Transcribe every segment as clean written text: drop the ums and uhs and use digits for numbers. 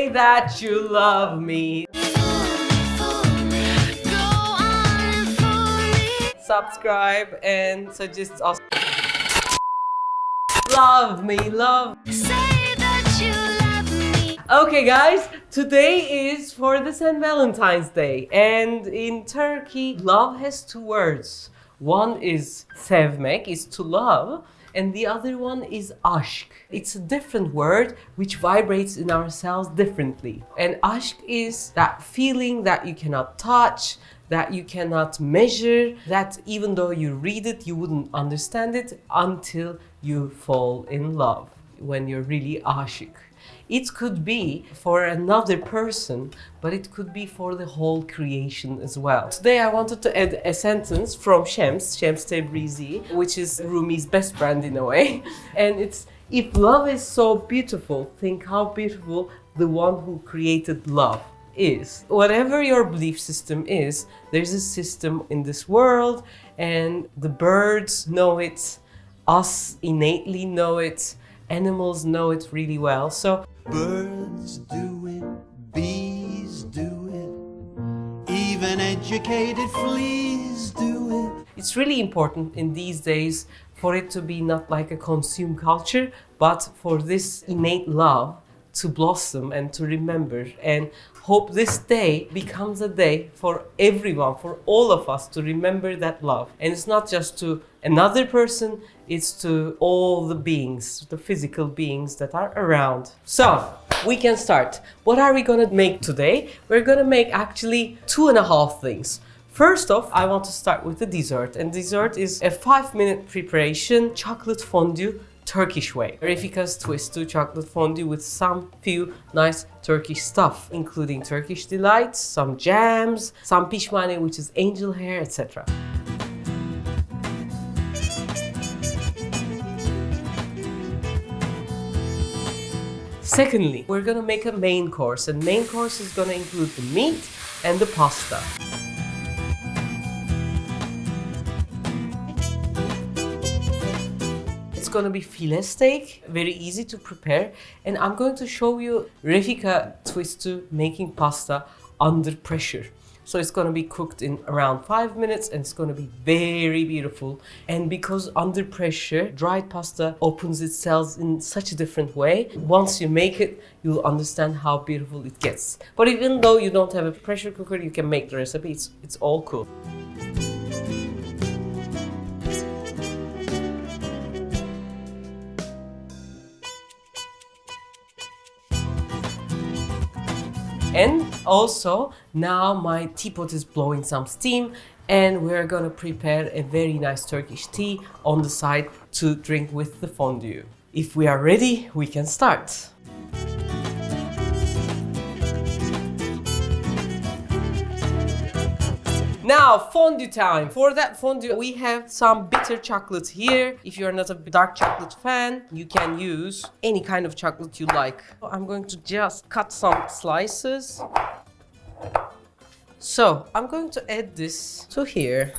Say that you love me. Subscribe and suggest us. Love me, love. Say that you love me. Okay guys, today is for the St. Valentine's Day, and in Turkey love has two words. One is sevmek, is to love, and the other one is aşk. It's a different word which vibrates in our cells differently. And aşk is that feeling that you cannot touch, that you cannot measure, that even though you read it, you wouldn't understand it until you fall in love, when you're really aşık. It could be for another person, but it could be for the whole creation as well. Today I wanted to add a sentence from Shams Tabrizi, which is Rumi's best friend in a way. And it's, if love is so beautiful, think how beautiful the one who created love is. Whatever your belief system is, there's a system in this world, and the birds know it, us innately know it, animals know it really well. So birds do it, bees do it, even educated fleas do it. it's really important in these days for it to be not like a consume culture, but for this innate love to blossom and to remember, and hope this day becomes a day for everyone, for all of us, to remember that love. And it's not just to another person, it's to all the beings, the physical beings that are around. So we can start. What are we gonna make today? We're gonna make actually 2.5 things. First off, I want to start with the dessert, and dessert is a 5-minute preparation chocolate fondue Turkish way. Refika's twist to chocolate fondue with some few nice Turkish stuff, including Turkish delights, some jams, some pişmaniye, which is angel hair, etc. Secondly, we're gonna make a main course, and main course is gonna include the meat and the pasta. It's gonna be filet steak, very easy to prepare, and I'm going to show you Refika twist to making pasta under pressure. So it's gonna be cooked in around 5 minutes, and it's gonna be very beautiful. And because under pressure, dried pasta opens itself in such a different way. Once you make it, you'll understand how beautiful it gets. But even though you don't have a pressure cooker, you can make the recipe. It's all cool. And also, now my teapot is blowing some steam, and we're gonna prepare a very nice Turkish tea on the side to drink with the fondue. If we are ready, we can start. Now, fondue time. For that fondue, we have some bitter chocolate here. If you're not a dark chocolate fan, you can use any kind of chocolate you like. I'm going to just cut some slices. So, I'm going to add this to here.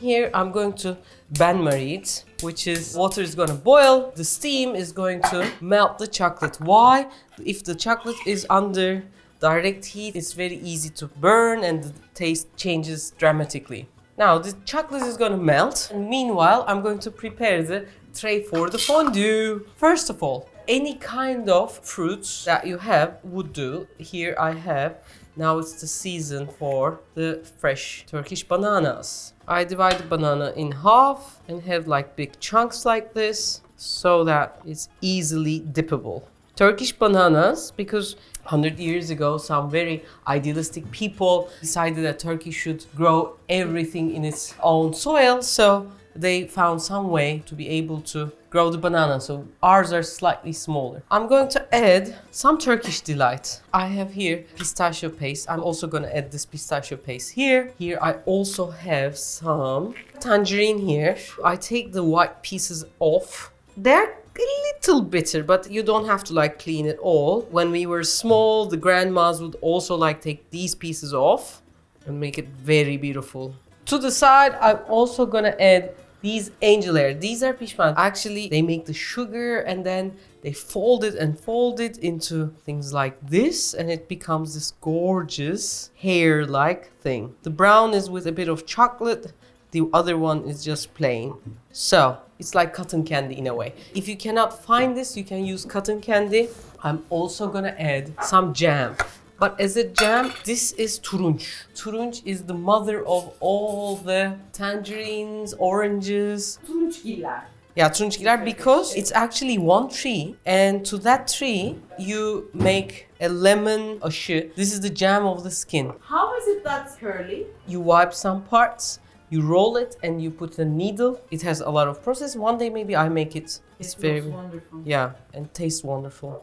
Here, I'm going to bain-marie it, which is water is going to boil. The steam is going to melt the chocolate. Why? If the chocolate is under direct heat, it's very easy to burn and the taste changes dramatically. Now the chocolate is going to melt, and meanwhile I'm going to prepare the tray for the fondue. First of all, any kind of fruits that you have would do. Here I have, now it's the season for the fresh Turkish bananas. I divide the banana in half and have like big chunks like this so that it's easily dippable. Turkish bananas, because 100 years ago some very idealistic people decided that Turkey should grow everything in its own soil, so they found some way to be able to grow the banana, so ours are slightly smaller. I'm going to add some Turkish delight. I have here pistachio paste. I'm also going to add this pistachio paste here. Here I also have some tangerine here. I take the white pieces off. They're a little bitter, but you don't have to like clean it all. When we were small, the grandmas would also like take these pieces off and make it very beautiful. To the side, I'm also gonna add These angel hair, these are pişman. Actually, they make the sugar and then they fold it and fold it into things like this, and it becomes this gorgeous hair-like thing. The brown is with a bit of chocolate. The other one is just plain. So it's like cotton candy in a way. If you cannot find this, you can use cotton candy. I'm also gonna add some jam. But as a jam, this is turunç. Turunç is the mother of all the tangerines, oranges. Turunçgiller. Yeah, turunçgiller, because it's actually one tree, and to that tree you make a lemon aşı. This is the jam of the skin. How is it that's curly? You wipe some parts, you roll it, and you put a needle. It has a lot of process. One day maybe I make it. It's very wonderful. yeah, and tastes wonderful.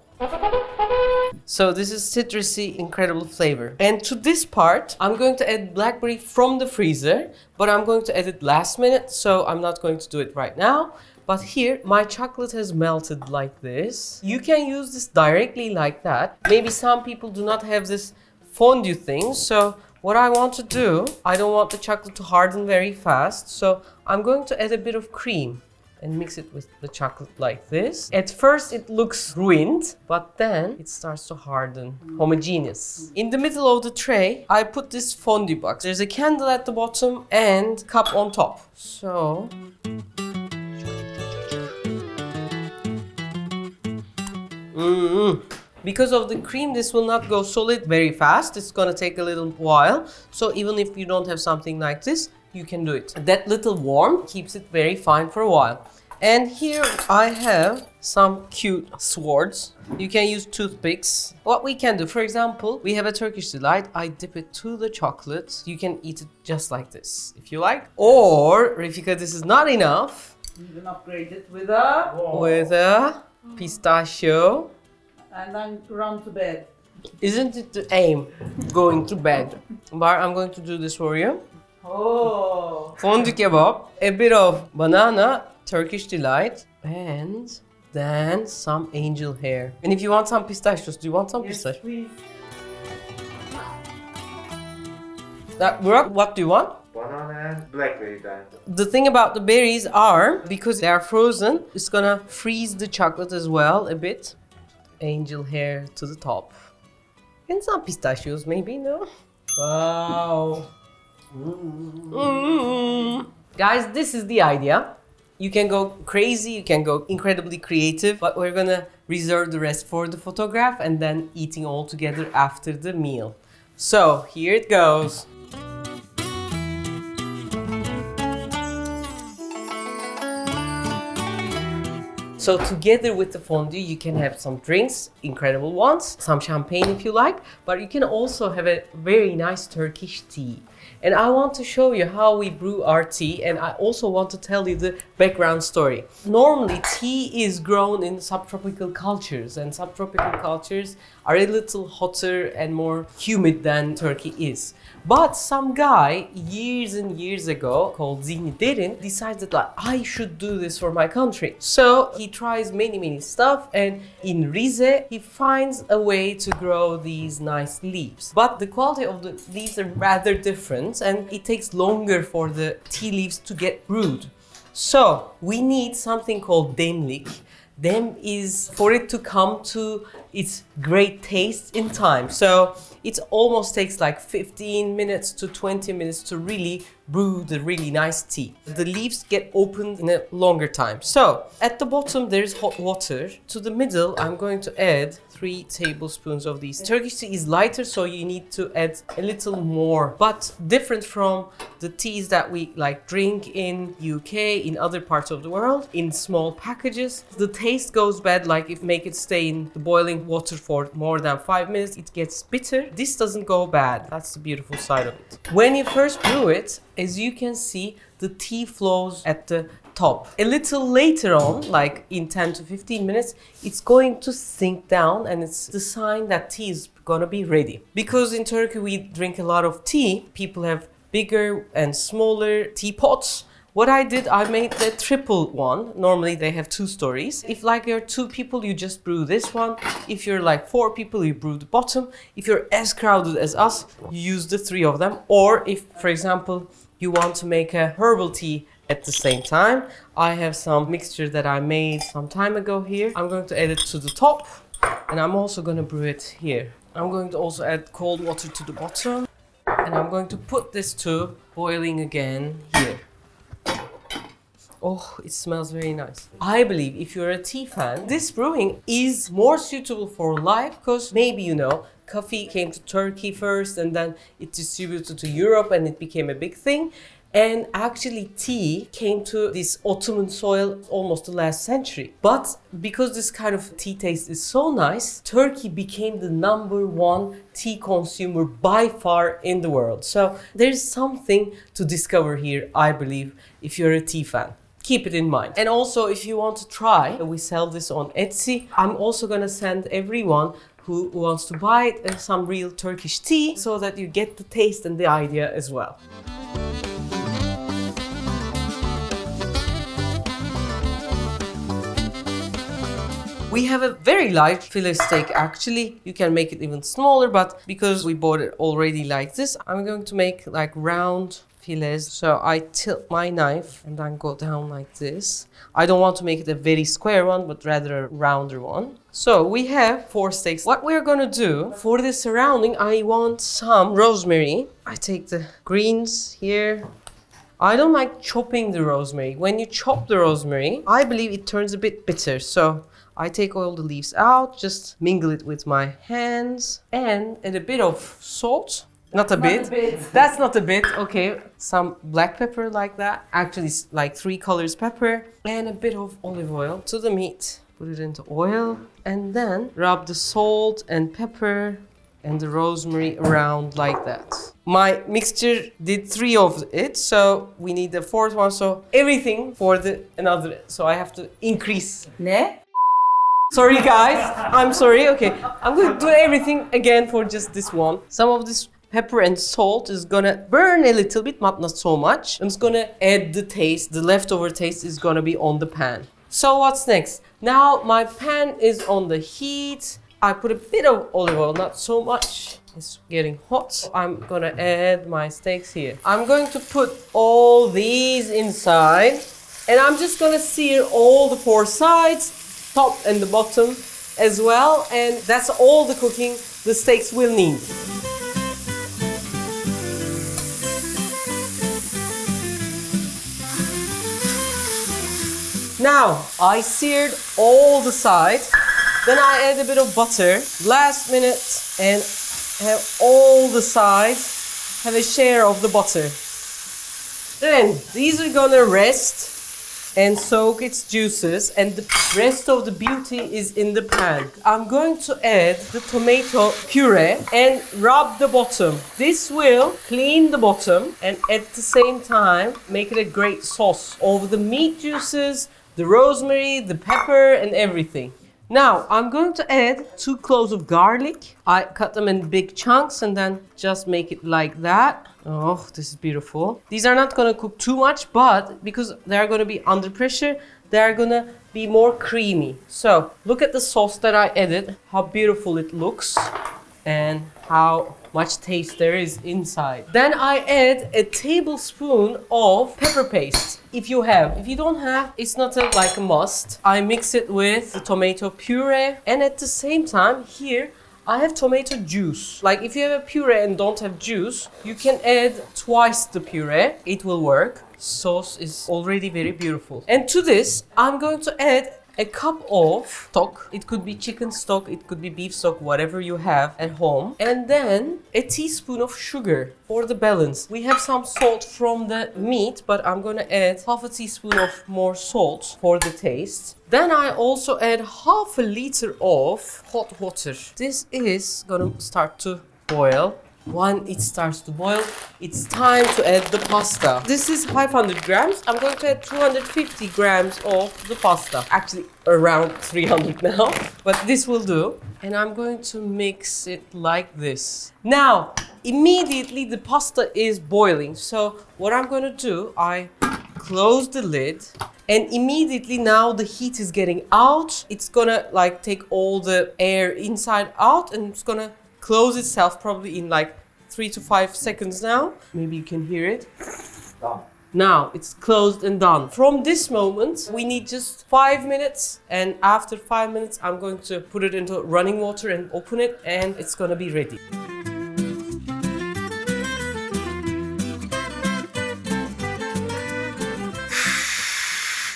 So this is citrusy, incredible flavor. And to this part, I'm going to add blackberry from the freezer, but I'm going to add it last minute, so I'm not going to do it right now. But here, my chocolate has melted like this. You can use this directly like that. Maybe some people do not have this fondue thing, so what I want to do, I don't want the chocolate to harden very fast, so I'm going to add a bit of cream and mix it with the chocolate like this. At first it looks ruined, but then it starts to harden, homogeneous. In the middle of the tray, I put this fondue box. There's a candle at the bottom and cup on top. So because of the cream, this will not go solid very fast. It's gonna take a little while. So even if you don't have something like this, you can do it. That little warmth keeps it very fine for a while. And here I have some cute swords. You can use toothpicks. What we can do, for example, we have a Turkish delight. I dip it to the chocolate. You can eat it just like this, if you like. Or, Refika, this is not enough. You can upgrade it with a pistachio. and then run to bed. Isn't it the aim, going to bed? But I'm going to do this for you. Oh. Fondue kebab, a bit of banana, Turkish delight, and then some angel hair. And if you want some pistachios, do you want some Yes, pistachios? please. Burak, what do you want? Banana and blackberry then. The thing about the berries are, because they are frozen, it's gonna freeze the chocolate as well a bit. Angel hair to the top. And some pistachios maybe, no? Wow. Guys, this is the idea. You can go crazy, you can go incredibly creative, but we're gonna reserve the rest for the photograph and then eating all together after the meal. So, here it goes. So together with the fondue, you can have some drinks, incredible ones, some champagne if you like, but you can also have a very nice Turkish tea. And I want to show you how we brew our tea, and I also want to tell you the background story. Normally, tea is grown in subtropical cultures, and subtropical cultures are a little hotter and more humid than Turkey is. But some guy years and years ago called Zihni Derin decided that I should do this for my country. So he tries many stuff, and in Rize he finds a way to grow these nice leaves. But the quality of the leaves are rather different, and it takes longer for the tea leaves to get brewed. So we need something called demlik. Dem is for it to come to its great taste in time. So it almost takes like 15 minutes to 20 minutes to really brew the really nice tea. The leaves get opened in a longer time. So at the bottom there's hot water. To the middle I'm going to add 3 tablespoons of these. Turkish tea is lighter, so you need to add a little more, but different from the teas that we like drink in UK, in other parts of the world, in small packages. The taste goes bad, like if make it stay in the boiling water for more than 5 minutes, it gets bitter. This doesn't go bad. That's the beautiful side of it. When you first brew it, as you can see, the tea flows at the top. A little later on, like in 10 to 15 minutes, it's going to sink down, and it's the sign that tea is gonna be ready. Because in Turkey we drink a lot of tea, people have bigger and smaller teapots. What I did, I made the triple one. Normally they have 2 stories. If like you're 2 people, you just brew this one. If you're like 4 people, you brew the bottom. If you're as crowded as us, you use the 3 of them. Or if, for example, you want to make a herbal tea At the same time, I have some mixture that I made some time ago here. I'm going to add it to the top, and I'm also going to brew it here. I'm going to also add cold water to the bottom, and I'm going to put this to boiling again here. Oh, it smells very nice. I believe if you're a tea fan, this brewing is more suitable for life because maybe you know, coffee came to Turkey first and then it distributed to Europe and it became a big thing. And actually tea came to this Ottoman soil almost the last century. But because this kind of tea taste is so nice, Turkey became the #1 tea consumer by far in the world. So there's something to discover here, I believe, if you're a tea fan. Keep it in mind. And also, if you want to try, we sell this on Etsy. I'm also gonna send everyone who wants to buy it some real Turkish tea so that you get the taste and the idea as well. We have a very light fillet steak actually. You can make it even smaller, but because we bought it already like this, I'm going to make like round fillets. So I tilt my knife and then go down like this. I don't want to make it a very square one, but rather a rounder one. So we have 4 steaks. What we're gonna do for the surrounding, I want some rosemary. I take the greens here. I don't like chopping the rosemary. When you chop the rosemary, I believe it turns a bit bitter. So I take all the leaves out, just mingle it with my hands and add a bit of salt. Not a bit. That's not a bit. Okay. Some black pepper like that. Actually, it's like 3 colors pepper. And a bit of olive oil to the meat. Put it into oil. And then rub the salt and pepper and the rosemary around like that. My mixture did 3 of it, so we need the 4th one. So everything for the another. So I have to increase. Ne? Sorry guys, I'm sorry. Okay, I'm going to do everything again for just this one. Some of this pepper and salt is gonna burn a little bit, but not so much. I'm just gonna add the taste. The leftover taste is gonna be on the pan. So what's next? Now my pan is on the heat. I put a bit of olive oil, not so much. It's getting hot. I'm gonna add my steaks here. I'm going to put all these inside, and I'm just gonna sear all the 4 sides, top and the bottom as well, and that's all the cooking the steaks will need. Now, I seared all the sides, then I add a bit of butter, last minute, and have all the sides have a share of the butter. Then, these are gonna rest and soak its juices, and the rest of the beauty is in the pan. I'm going to add the tomato puree and rub the bottom. This will clean the bottom and at the same time make it a great sauce over the meat juices, the rosemary, the pepper and everything. Now I'm going to add 2 cloves of garlic. I cut them in big chunks and then just make it like that. Oh, this is beautiful. These are not gonna cook too much, but because they're gonna be under pressure, they're gonna be more creamy. So look at the sauce that I added, how beautiful it looks and how much taste there is inside. Then I add a tablespoon of pepper paste. If you have. If you don't have, it's not like a must. I mix it with the tomato puree, and at the same time here I have tomato juice. Like if you have a puree and don't have juice, you can add twice the puree. It will work. Sauce is already very beautiful. And to this, I'm going to add a cup of stock. It could be chicken stock, it could be beef stock, whatever you have at home. And then a teaspoon of sugar for the balance. We have some salt from the meat, but I'm gonna add half a teaspoon of more salt for the taste. Then I also add half a liter of hot water. This is gonna start to boil. When it starts to boil, it's time to add the pasta. This is 500 grams. I'm going to add 250 grams of the pasta. Actually, around 300 now, but this will do. And I'm going to mix it like this. Now, immediately the pasta is boiling. So what I'm going to do, I close the lid. And immediately now the heat is getting out. It's gonna like take all the air inside out and it's gonna close itself probably in like 3 to 5 seconds now. Maybe you can hear it. Done. Now it's closed and done. From this moment, we need just 5 minutes. And after 5 minutes, I'm going to put it into running water and open it, and it's gonna be ready.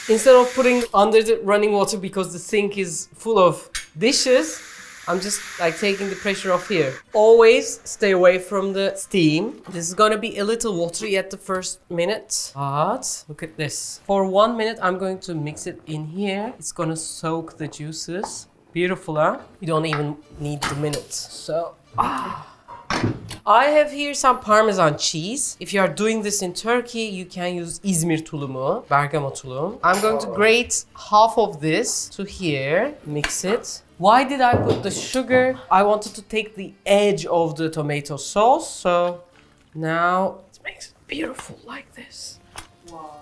Instead of putting under the running water because the sink is full of dishes, I'm just like taking the pressure off here. Always stay away from the steam. This is gonna be a little watery at the first minute, but look at this. For 1 minute, I'm going to mix it in here. It's gonna soak the juices. Beautiful, huh? You don't even need the minute. So, I have here some Parmesan cheese. If you are doing this in Turkey, you can use İzmir tulumu, Bergamo tulum. I'm going to grate half of this to here, mix it. Why did I put the sugar? I wanted to take the edge of the tomato sauce. So now it makes it beautiful like this. Wow.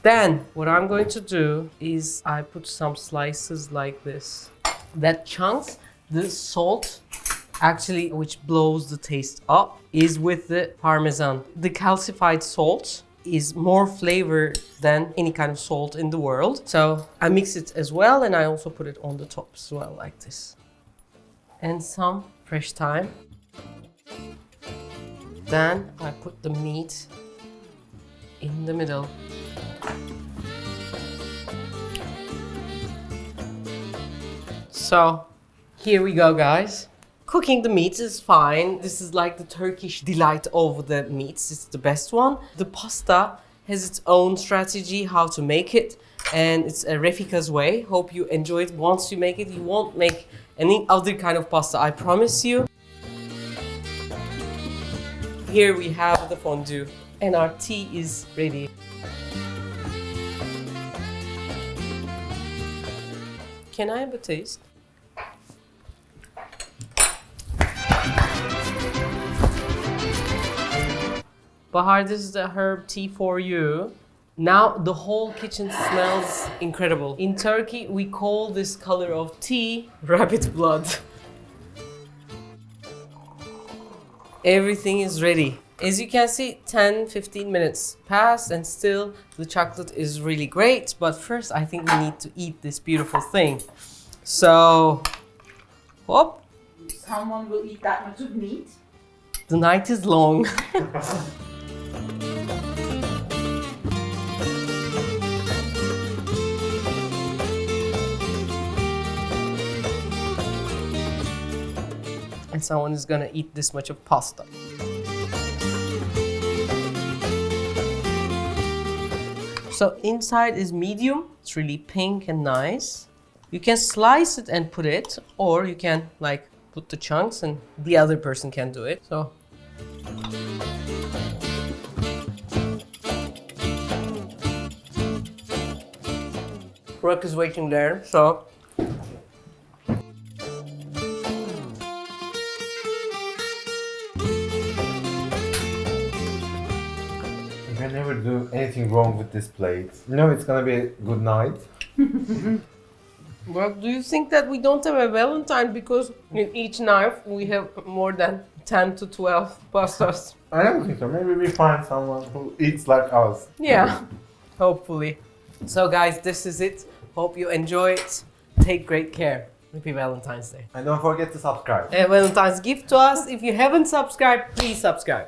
Then what I'm going to do is I put some slices like this. That chunks, the salt actually, which blows the taste up, is with the Parmesan. The calcified salt is more flavor than any kind of salt in the world. So I mix it as well, and I also put it on the top as well, like this. And some fresh thyme. Then I put the meat in the middle. So here we go, guys. Cooking the meats is fine. This is like the Turkish delight of the meats. It's the best one. The pasta has its own strategy how to make it, and it's a Refika's way. Hope you enjoy it. Once you make it, you won't make any other kind of pasta, I promise you. Here we have the fondue, and our tea is ready. Can I have a taste? Bahar, this is the herb tea for you. Now the whole kitchen smells incredible. In Turkey, we call this color of tea rabbit blood. Everything is ready. As you can see, 10-15 minutes passed and still the chocolate is really great. But first, I think we need to eat this beautiful thing. So, whoop. Someone will eat that much of meat. The night is long. And someone is gonna eat this much of pasta. So inside is medium. It's really pink and nice. You can slice it and put it, or you can like put the chunks and the other person can do it. So Brooke is waiting there, so You can never do anything wrong with this plate. You know it's gonna be a good night. Brooke, do you think that we don't have a Valentine because in each knife we have more than 10 to 12 pastas? I don't think so. Maybe we find someone who eats like us. Yeah, hopefully. So guys, this is it. Hope you enjoy it. Take great care. Happy Valentine's Day. And don't forget to subscribe. A Valentine's gift to us. If you haven't subscribed, please subscribe.